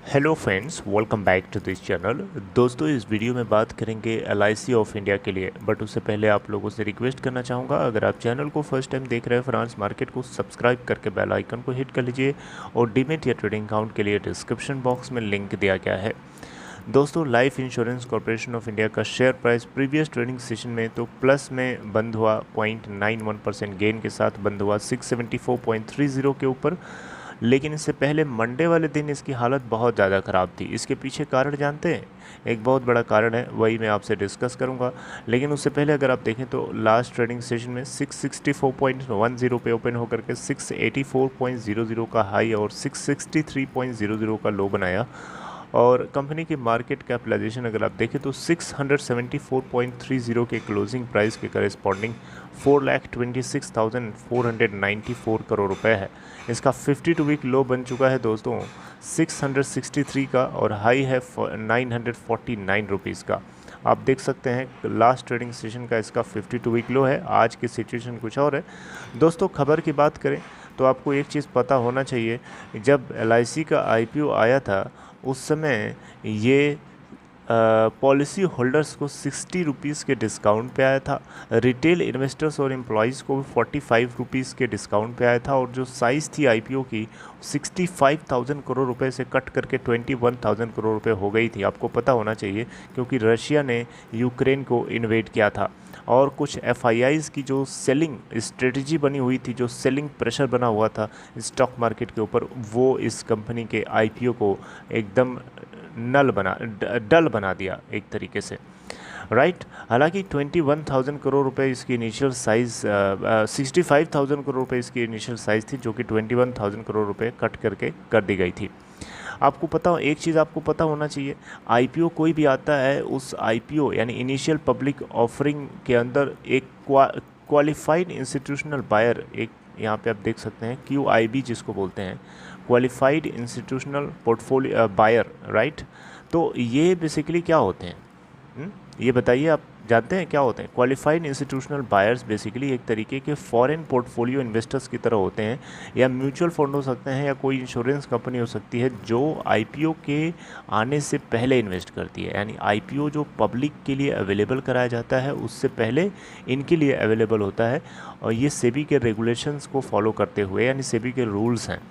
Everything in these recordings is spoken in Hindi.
Hello friends, welcome back to this channel. दोस्तों, इस वीडियो में बात करेंगे एलआईसी ऑफ इंडिया के लिए। बट उससे पहले आप लोगों से रिक्वेस्ट करना चाहूँगा, अगर आप चैनल को फर्स्ट टाइम देख रहे हैं फ्रांस मार्केट को सब्सक्राइब करके बेल आइकन को हिट कर लीजिए और डीमेट या ट्रेडिंग अकाउंट के लिए डिस्क्रिप्शन बॉक्स में लिंक दिया गया है। दोस्तों, life insurance corporation of India का share price previous trading session में तो प्लस में बंद हुआ, 0.91% गेन के साथ बंद हुआ 674.30 के ऊपर। लेकिन इससे पहले मंडे वाले दिन इसकी हालत बहुत ज़्यादा ख़राब थी। इसके पीछे कारण जानते हैं? एक बहुत बड़ा कारण है, वही मैं आपसे डिस्कस करूंगा। लेकिन उससे पहले अगर आप देखें तो लास्ट ट्रेडिंग सेशन में 664.10 पे ओपन होकर के 684.00 का हाई और 663.00 का लो बनाया। और कंपनी की मार्केट कैपिटलाइजेशन अगर आप देखें तो 674.30 के क्लोजिंग प्राइस के करेस्पॉन्डिंग 4,26,494 करोड़ रुपए है। इसका 52 वीक लो बन चुका है दोस्तों 663 का, और हाई है 949 रुपीज़ का। आप देख सकते हैं लास्ट ट्रेडिंग सेशन का इसका 52 वीक लो है। आज की सिचुएशन कुछ और है। दोस्तों, खबर की बात करें तो आपको एक चीज़ पता होना चाहिए, जब एलआईसी का आईपीओ आया था उस समय ये पॉलिसी होल्डर्स को 60 रुपीज़ के डिस्काउंट पे आया था। रिटेल इन्वेस्टर्स और एम्प्लॉयज़ को भी 45 रुपीज़ के डिस्काउंट पे आया था। और जो साइज़ थी आईपीओ की 65,000 करोड़ रुपए से कट करके 21,000 करोड़ रुपए हो गई थी। आपको पता होना चाहिए, क्योंकि रशिया ने यूक्रेन को इन्वेड किया था और कुछ एफआईआईज़ की जो सेलिंग स्ट्रेटजी बनी हुई थी, जो सेलिंग प्रेशर बना हुआ था स्टॉक मार्केट के ऊपर, वो इस कंपनी के आईपीओ को एकदम डल बना दिया एक तरीके से, राइट। हालांकि 21,000 करोड़ रुपए इसकी इनिशियल साइज़ 65,000 करोड़ रुपए इसकी इनिशियल साइज़ थी, जो कि 21,000 करोड़ रुपए कट करके कर दी गई थी। आपको पता हो, एक चीज़ आपको पता होना चाहिए, आईपीओ कोई भी आता है, उस आईपीओ यानी इनिशियल पब्लिक ऑफरिंग के अंदर एक क्वालिफाइड इंस्टीट्यूशनल बायर, एक यहाँ पे आप देख सकते हैं QIB जिसको बोलते हैं, qualified institutional portfolio buyer, right. तो ये बेसिकली क्या होते हैं? ये बताइए, आप जानते हैं क्या होते हैं? क्वालिफाइड इंस्टीट्यूशनल बायर्स बेसिकली एक तरीके के फॉरेन पोर्टफोलियो इन्वेस्टर्स की तरह होते हैं, या म्यूचुअल फंड हो सकते हैं, या कोई इंश्योरेंस कंपनी हो सकती है जो आईपीओ के आने से पहले इन्वेस्ट करती है। यानी आईपीओ जो पब्लिक के लिए अवेलेबल कराया जाता है उससे पहले इनके लिए अवेलेबल होता है, और ये सेबी के रेगुलेशंस को फॉलो करते हुए, यानी सेबी के रूल्स हैं।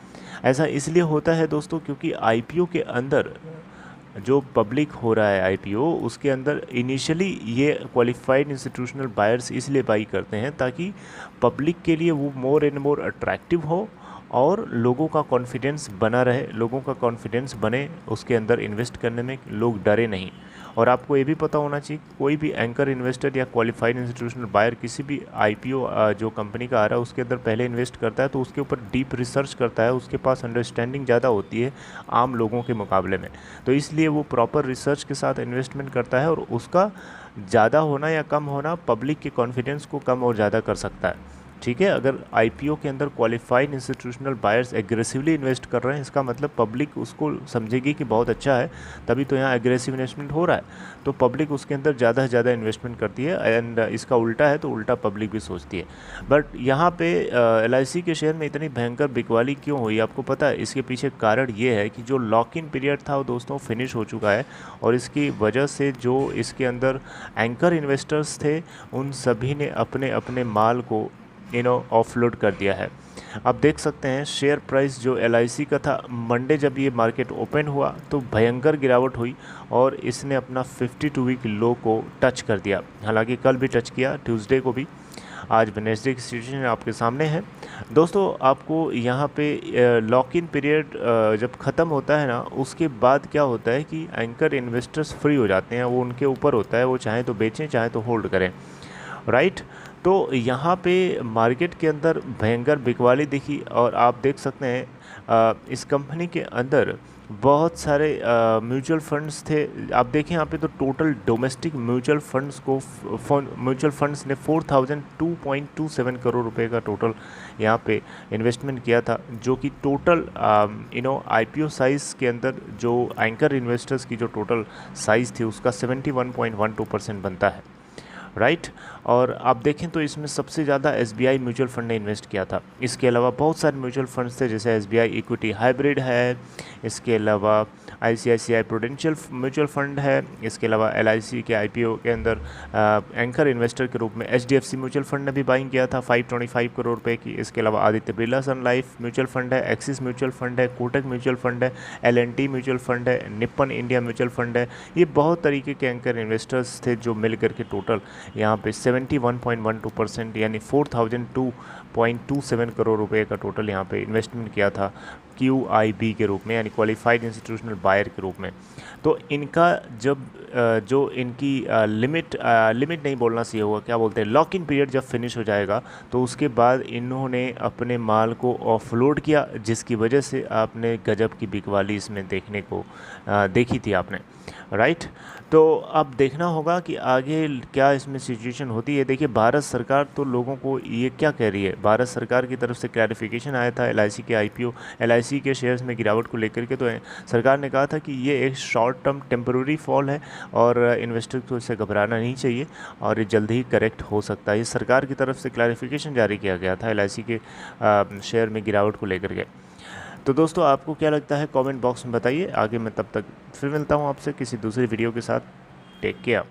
ऐसा इसलिए होता है दोस्तों क्योंकि आईपीओ के अंदर जो पब्लिक हो रहा है आईपीओ, उसके अंदर इनिशियली ये क्वालिफाइड इंस्टीट्यूशनल बायर्स इसलिए बाई करते हैं ताकि पब्लिक के लिए वो मोर एंड मोर अट्रैक्टिव हो और लोगों का कॉन्फिडेंस बना रहे, लोगों का कॉन्फिडेंस बने उसके अंदर इन्वेस्ट करने में, लोग डरे नहीं। और आपको ये भी पता होना चाहिए, कोई भी एंकर इन्वेस्टर या क्वालिफाइड इंस्टीट्यूशनल बायर किसी भी आईपीओ जो कंपनी का आ रहा है उसके अंदर पहले इन्वेस्ट करता है तो उसके ऊपर डीप रिसर्च करता है, उसके पास अंडरस्टैंडिंग ज़्यादा होती है आम लोगों के मुकाबले में। तो इसलिए वो प्रॉपर रिसर्च के साथ इन्वेस्टमेंट करता है, और उसका ज़्यादा होना या कम होना पब्लिक के कॉन्फिडेंस को कम और ज़्यादा कर सकता है, ठीक है। अगर आईपीओ के अंदर qualified institutional buyers aggressively invest कर रहे हैं, इसका मतलब पब्लिक उसको समझेगी कि बहुत अच्छा है, तभी तो यहाँ एग्रेसिव इन्वेस्टमेंट हो रहा है, तो पब्लिक उसके अंदर ज़्यादा से ज़्यादा इन्वेस्टमेंट करती है। एंड इसका उल्टा है तो उल्टा पब्लिक भी सोचती है। बट यहाँ पे एलआईसी के शेयर में इतनी भयंकर बिकवाली क्यों हुई, आपको पता है? इसके पीछे कारण ये है कि जो लॉक इन पीरियड था वो दोस्तों फिनिश हो चुका है, और इसकी वजह से जो इसके अंदर एंकर इन्वेस्टर्स थे उन सभी ने अपने अपने माल को ऑफलोड कर दिया है। आप देख सकते हैं शेयर प्राइस जो एलआईसी का था, मंडे जब ये मार्केट ओपन हुआ तो भयंकर गिरावट हुई और इसने अपना 52 वीक लो को टच कर दिया। हालांकि कल भी टच किया, ट्यूसडे को भी। आज वेडनेसडे की सिचुएशन आपके सामने है। दोस्तों, आपको यहाँ पे लॉक इन पीरियड जब ख़त्म होता है ना, उसके बाद क्या होता है कि एंकर इन्वेस्टर्स फ्री हो जाते हैं। वो उनके ऊपर होता है, वो चाहे तो बेचें चाहे तो होल्ड करें, राइट। तो यहाँ पे मार्केट के अंदर भयंकर बिकवाली दिखी, और आप देख सकते हैं इस कंपनी के अंदर बहुत सारे म्यूचुअल फंड्स थे। आप देखें यहाँ पे तो टोटल डोमेस्टिक म्यूचुअल फंड्स को म्यूचुअल फंड्स ने 4,002.27 करोड़ रुपए का टोटल यहाँ पे इन्वेस्टमेंट किया था, जो कि टोटल आईपीओ साइज़ के अंदर जो एंकर इन्वेस्टर्स की जो टोटल साइज़ थी उसका 71.12% बनता है, राइट। और आप देखें तो इसमें सबसे ज़्यादा SBI म्यूचुअल फंड ने इन्वेस्ट किया था। इसके अलावा बहुत सारे म्यूचुअल फंड्स थे, जैसे SBI इक्विटी हाइब्रिड है, इसके अलावा ICICI प्रूडेंशियल म्यूचुअल फंड है, इसके अलावा LIC के IPO के अंदर एंकर इन्वेस्टर के रूप में HDFC म्यूचुअल फंड ने भी बाइंग किया था 525 करोड़ रुपए की। इसके अलावा आदित्य बिरला सन लाइफ म्यूचुअल फंड है, एक्सिस म्यूचुअल फंड है, कोटक म्यूचुअल फंड है, L&T म्यूचुअल फंड है, निप्पन इंडिया म्यूचुअल फंड है। ये बहुत तरीके के एंकर इन्वेस्टर्स थे जो मिल करके टोटल यहाँ पे 71.12% यानी 4002.27 करोड़ रुपए का टोटल यहाँ पे इन्वेस्टमेंट किया था QIB के रूप में, यानी क्वालिफाइड इंस्टीट्यूशनल बायर के रूप में। तो इनका जब जो इनकी लिमिट नहीं बोलना चाहिए होगा, क्या बोलते हैं, लॉक इन पीरियड जब फिनिश हो जाएगा तो उसके बाद इन्होंने अपने माल को ऑफलोड किया, जिसकी वजह से आपने गजब की बिकवाली इसमें देखने को देखी थी आपने, राइट। तो अब देखना होगा कि आगे क्या इसमें सिचुएशन होती है। देखिए भारत सरकार तो लोगों को ये क्या कह रही है, भारत सरकार की तरफ से क्लैरिफिकेशन आया था LIC के IPO LIC के शेयर्स में गिरावट को लेकर के। तो सरकार ने कहा था कि ये एक शॉर्ट टर्म टेम्पररी फॉल है और इन्वेस्टर को इससे घबराना नहीं चाहिए और ये जल्द ही करेक्ट हो सकता है। ये सरकार की तरफ से क्लैरिफिकेशन जारी किया गया था LIC के शेयर में गिरावट को लेकर के। तो दोस्तों आपको क्या लगता है कमेंट बॉक्स में बताइए। आगे मैं तब तक फिर मिलता हूँ आपसे किसी दूसरी वीडियो के साथ। Take care.